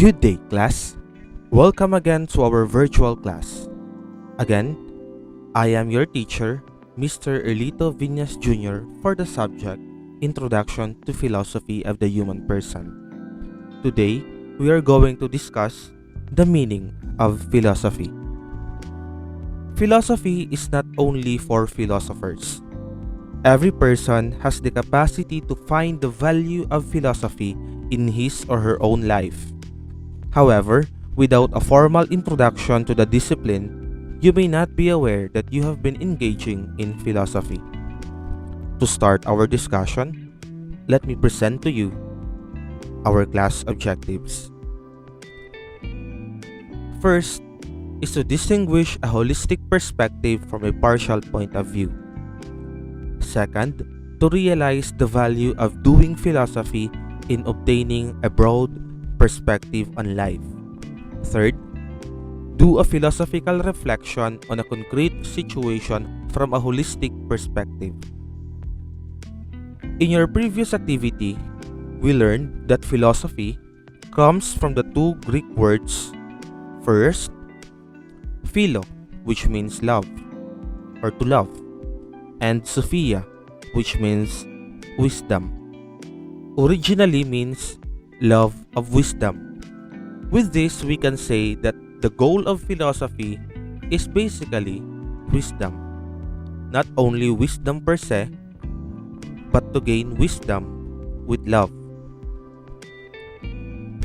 Good day, class. Welcome again to our virtual class. Again, I am your teacher, Mr. Erlito Viñas Jr. for the subject Introduction to Philosophy of the Human Person. Today, we are going to discuss the meaning of philosophy. Philosophy is not only for philosophers. Every person has the capacity to find the value of philosophy in his or her own life. However, without a formal introduction to the discipline, you may not be aware that you have been engaging in philosophy. To start our discussion, let me present to you our class objectives. First is to distinguish a holistic perspective from a partial point of view. Second, to realize the value of doing philosophy in obtaining a broad perspective on life. Third, do a philosophical reflection on a concrete situation from a holistic perspective. In your previous activity, we learned that philosophy comes from the two Greek words. First, philo, which means love or to love, and sophia, which means wisdom. Originally means love of wisdom. With this, we can say that the goal of philosophy is basically wisdom. Not only wisdom per se, but to gain wisdom with love.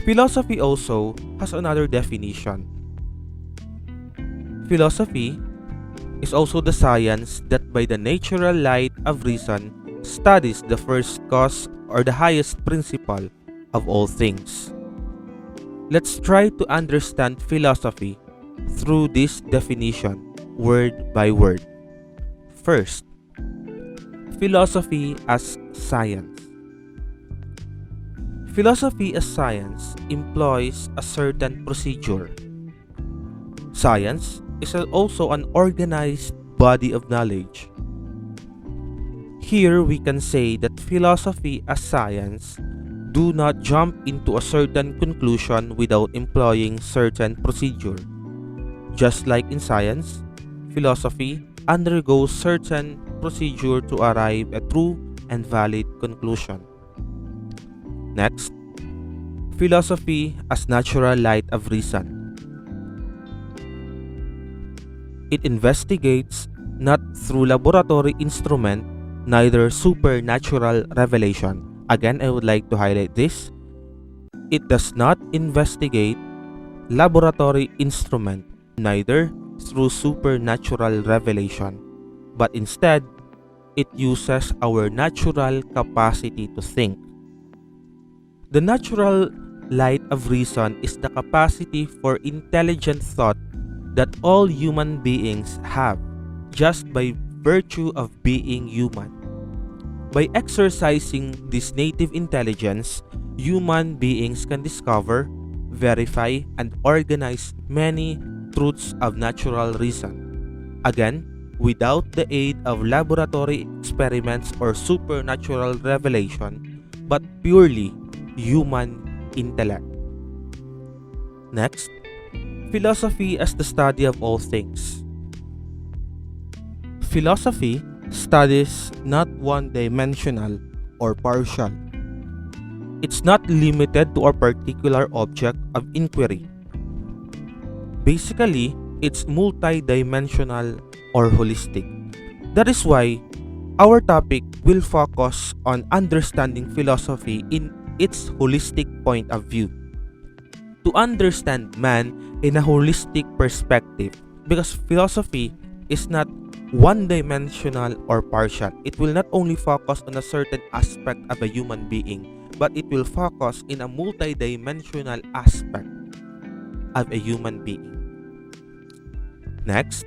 Philosophy also has another definition. Philosophy is also the science that by the natural light of reason studies the first cause or the highest principle of all things. Let's try to understand philosophy through this definition, word by word. First, philosophy as science. Philosophy as science employs a certain procedure. Science is also an organized body of knowledge. Here we can say that philosophy as science do not jump into a certain conclusion without employing certain procedure. Just like in science, philosophy undergoes certain procedure to arrive at true and valid conclusion. Next, philosophy as natural light of reason. It investigates not through laboratory instrument, neither supernatural revelation. Again, I would like to highlight this. It does not investigate laboratory instrument, neither through supernatural revelation, but instead, it uses our natural capacity to think. The natural light of reason is the capacity for intelligent thought that all human beings have just by virtue of being human. By exercising this native intelligence, human beings can discover, verify, and organize many truths of natural reason. Again, without the aid of laboratory experiments or supernatural revelation, but purely human intellect. Next, philosophy as the study of all things. Philosophy studies not one-dimensional or partial. It's not limited to a particular object of inquiry. Basically, it's multi-dimensional or holistic. That is why our topic will focus on understanding philosophy in its holistic point of view. To understand man in a holistic perspective, because philosophy is not one-dimensional or partial. It will not only focus on a certain aspect of a human being, but it will focus in a multi-dimensional aspect of a human being. Next,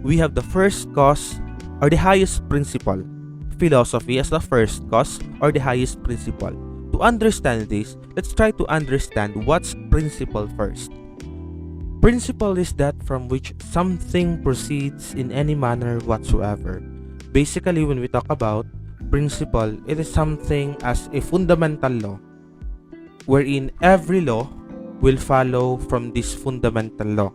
we have the first cause or the highest principle. Philosophy as the first cause or the highest principle. To understand this, let's try to understand what's principle first. Principle is that from which something proceeds in any manner whatsoever. Basically, when we talk about principle, it is something as a fundamental law, wherein every law will follow from this fundamental law.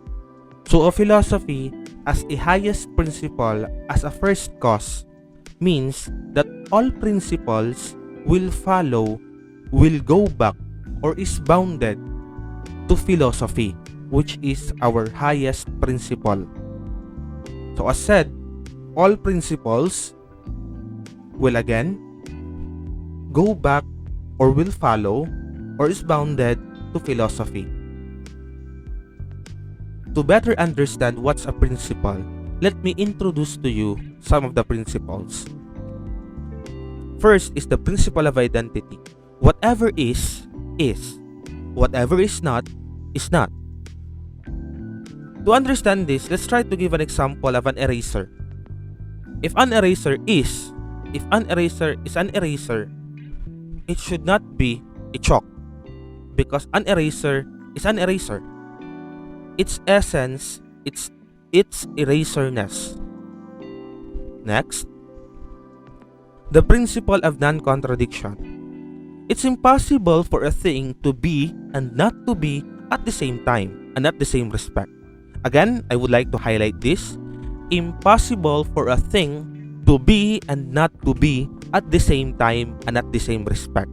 So a philosophy as a highest principle, as a first cause, means that all principles will follow, will go back, or is bounded to philosophy, which is our highest principle. So as said, all principles will again go back or will follow or is bounded to philosophy. To better understand what's a principle, let me introduce to you some of the principles. First is the principle of identity. Whatever is, is. Whatever is not, is not. To understand this, let's try to give an example of an eraser. If an eraser is an eraser, it should not be a chalk, because an eraser is an eraser. Its essence, its eraserness. Next, the principle of non-contradiction. It's impossible for a thing to be and not to be at the same time and at the same respect. Again, I would like to highlight this. Impossible for a thing to be and not to be at the same time and at the same respect.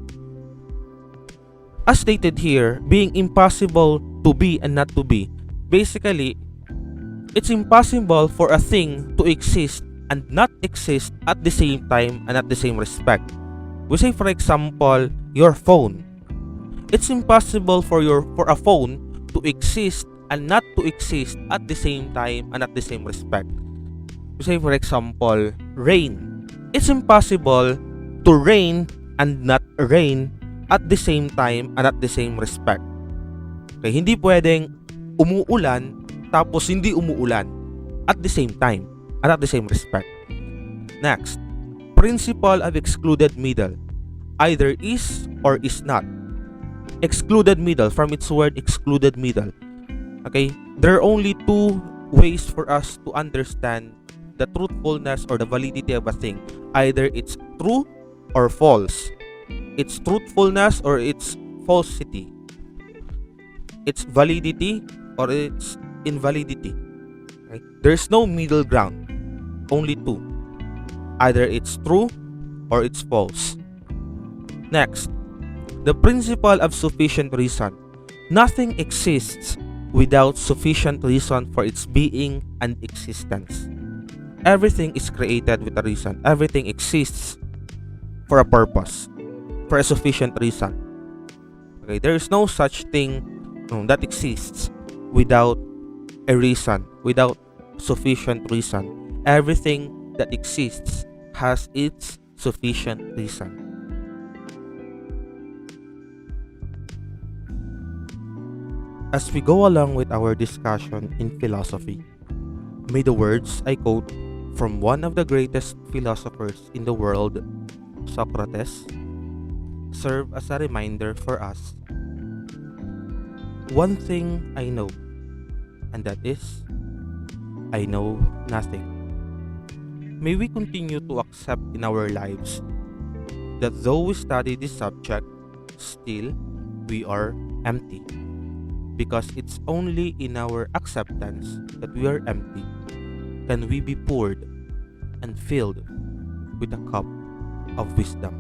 As stated here, being impossible to be and not to be, basically, it's impossible for a thing to exist and not exist at the same time and at the same respect. We say, for example, your phone. It's impossible for a phone to exist and not to exist at the same time and at the same respect. We say, for example, rain. It's impossible to rain and not rain at the same time and at the same respect. Okay, hindi pwedeng umuulan tapos hindi umuulan at the same time and at the same respect. Next, principle of excluded middle. Either is or is not. Excluded middle, from its word excluded middle. Okay, there are only two ways for us to understand the truthfulness or the validity of a thing. Either it's true or false. It's truthfulness or it's falsity. It's validity or it's invalidity. Okay? There's no middle ground. Only two. Either it's true or it's false. Next, the principle of sufficient reason. Nothing exists without sufficient reason for its being and existence. Everything is created with a reason. Everything exists for a purpose, for a sufficient reason. Okay, there is no such thing that exists without a reason, without sufficient reason. Everything that exists has its sufficient reason. As we go along with our discussion in philosophy, may the words I quote from one of the greatest philosophers in the world, Socrates, serve as a reminder for us. One thing I know, and that is, I know nothing. May we continue to accept in our lives that though we study this subject, still we are empty. Because it's only in our acceptance that we are empty can we be poured and filled with a cup of wisdom.